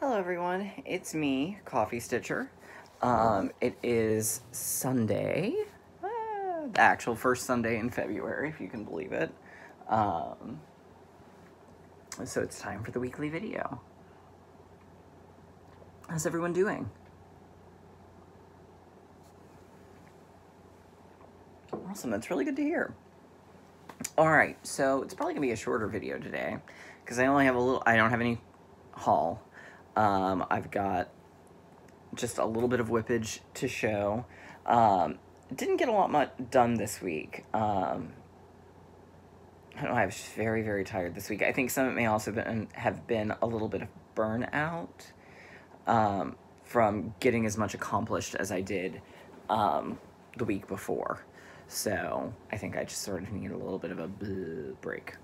Hello everyone, it's me, Coffee Stitcher. It is Sunday, the actual first Sunday in February, if you can believe it. So it's time for the weekly video. How's everyone doing? Awesome, that's really good to hear. Alright, so it's probably gonna be a shorter video today, because I only have I don't have any haul. I've got just a little bit of whippage to show. Didn't get a lot done this week. I don't know, I was very, very tired this week. I think some of it may also have been a little bit of burnout from getting as much accomplished as I did the week before. So I think I just sort of need a little bit of a break.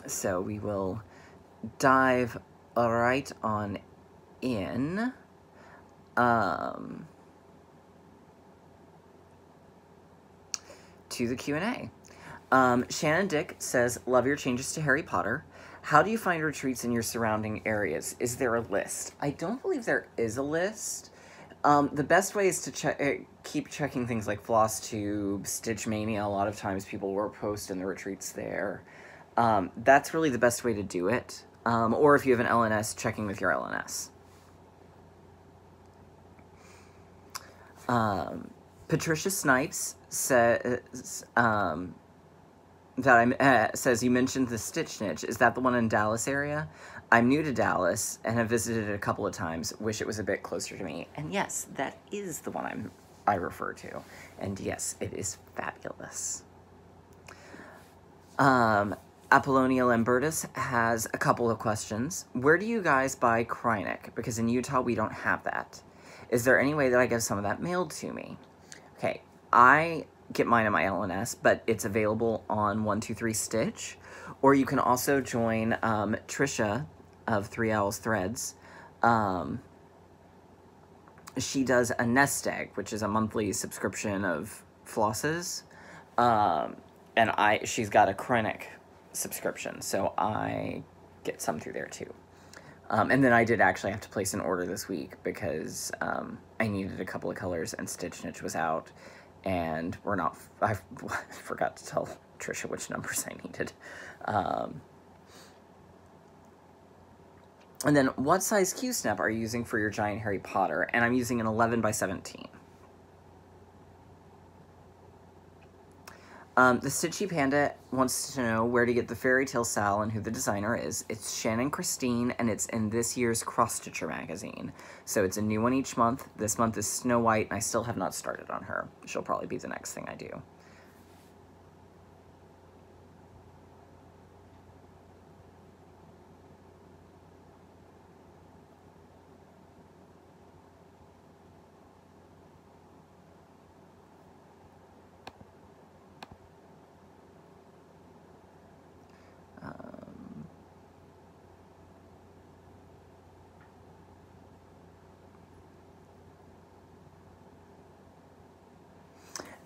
So we will dive right on in. To the Q&A. Shannon Dick says, love your changes to Harry Potter. How do you find retreats in your surrounding areas? Is there a list? I don't believe there is a list. The best way is to keep checking things like FlossTube, Stitch Mania. A lot of times people will post in the retreats there. That's really the best way to do it. Or if you have an LNS, checking with your LNS. Patricia Snipes says says you mentioned the Stitch Niche. Is that the one in Dallas area? I'm new to Dallas and have visited it a couple of times. Wish it was a bit closer to me. And yes, that is the one I refer to. And yes, it is fabulous. Apollonia Lambertus has a couple of questions. Where do you guys buy Krynic? Because in Utah, we don't have that. Is there any way that I get some of that mailed to me? Okay, I get mine at my LNS, but it's available on 123 Stitch. Or you can also join Trisha of 3 Owls Threads. She does a nest egg, which is a monthly subscription of flosses. And she's got a Krynic subscription, so I get some through there too. And then I did actually have to place an order this week because I needed a couple of colors and Stitch Niche was out, and I forgot to tell Trisha which numbers I needed. And then, what size Q-snap are you using for your giant Harry Potter? And I'm using an 11 by 17. The Stitchy Panda wants to know where to get the Fairy Tale Sal and who the designer is. It's Shannon Christine, and it's in this year's Cross Stitcher magazine. So it's a new one each month. This month is Snow White, and I still have not started on her. She'll probably be the next thing I do.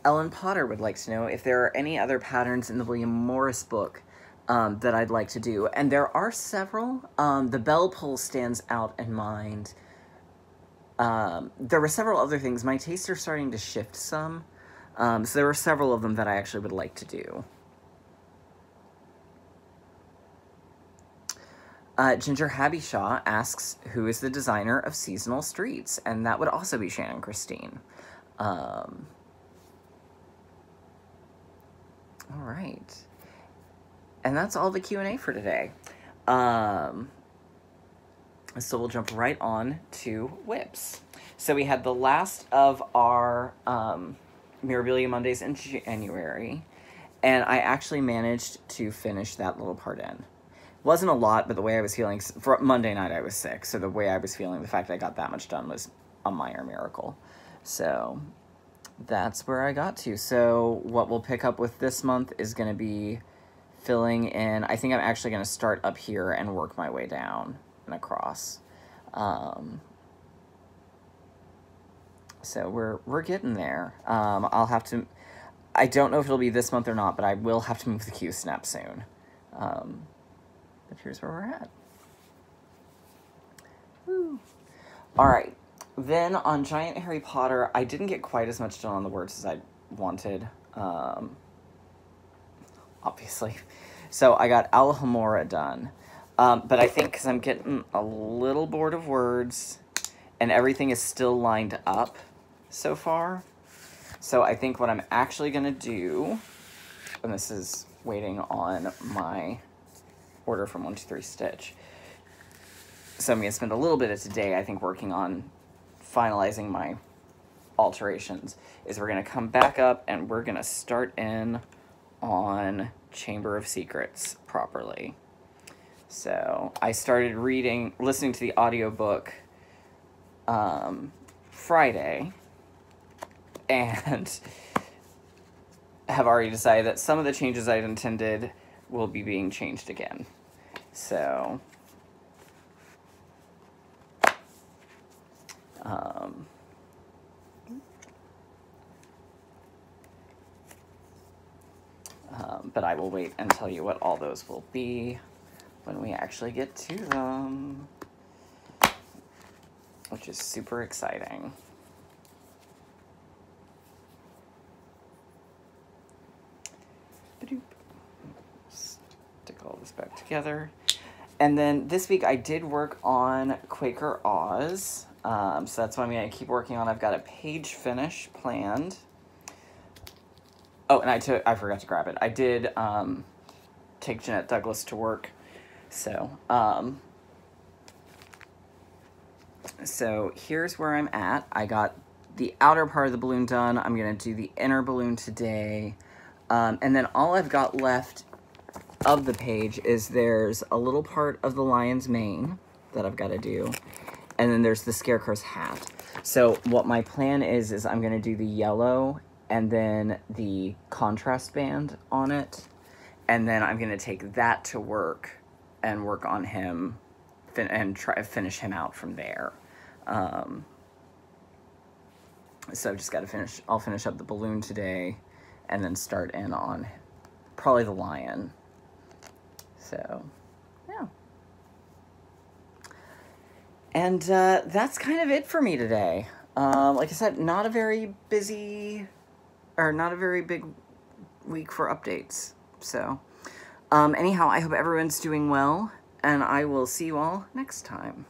Ellen Potter would like to know if there are any other patterns in the William Morris book that I'd like to do. And there are several. The bell pull stands out in mind. There were several other things. My tastes are starting to shift some. So there were several of them that I actually would like to do. Ginger Habishaw asks, who is the designer of Seasonal Streets? And that would also be Shannon Christine. All right. And that's all the Q&A for today. So we'll jump right on to whips. So we had the last of our Mirabilia Mondays in January, and I actually managed to finish that little part in. It wasn't a lot, but the way I was feeling, for Monday night I was sick, so the way I was feeling, the fact that I got that much done was a minor miracle. So that's where I got to. So what we'll pick up with this month is going to be filling in. I think I'm actually going to start up here and work my way down and across. So we're getting there. I'll have to, I don't know if it'll be this month or not, but I will have to move the Q-snap soon. But here's where we're at. Woo. All right. Then on Giant Harry Potter, I didn't get quite as much done on the words as I wanted, obviously. So I got Alohomora done. But I think because I'm getting a little bored of words and everything is still lined up so far. So I think what I'm actually going to do, and this is waiting on my order from 123 Stitch. So I'm going to spend a little bit of today, I think, working on finalizing my alterations, is we're going to come back up and we're going to start in on Chamber of Secrets properly. So I started listening to the audiobook Friday, and have already decided that some of the changes I'd intended will be being changed again. So but I will wait and tell you what all those will be when we actually get to them, which is super exciting. Stick all this back together. And then this week I did work on Quaker Oz. So that's what I'm going to keep working on. I've got a page finish planned. Oh, and I forgot to grab it. I did take Jeanette Douglas to work. So, so here's where I'm at. I got the outer part of the balloon done. I'm going to do the inner balloon today. And then all I've got left of the page is there's a little part of the lion's mane that I've got to do. And then there's the scarecrow's hat. So what my plan is I'm going to do the yellow and then the contrast band on it. And then I'm going to take that to work and work on him and try to finish him out from there. So I've just got to I'll finish up the balloon today and then start in on probably the lion. So, yeah. And that's kind of it for me today. Like I said, not a very busy, or not a very big week for updates. So, anyhow, I hope everyone's doing well, and I will see you all next time.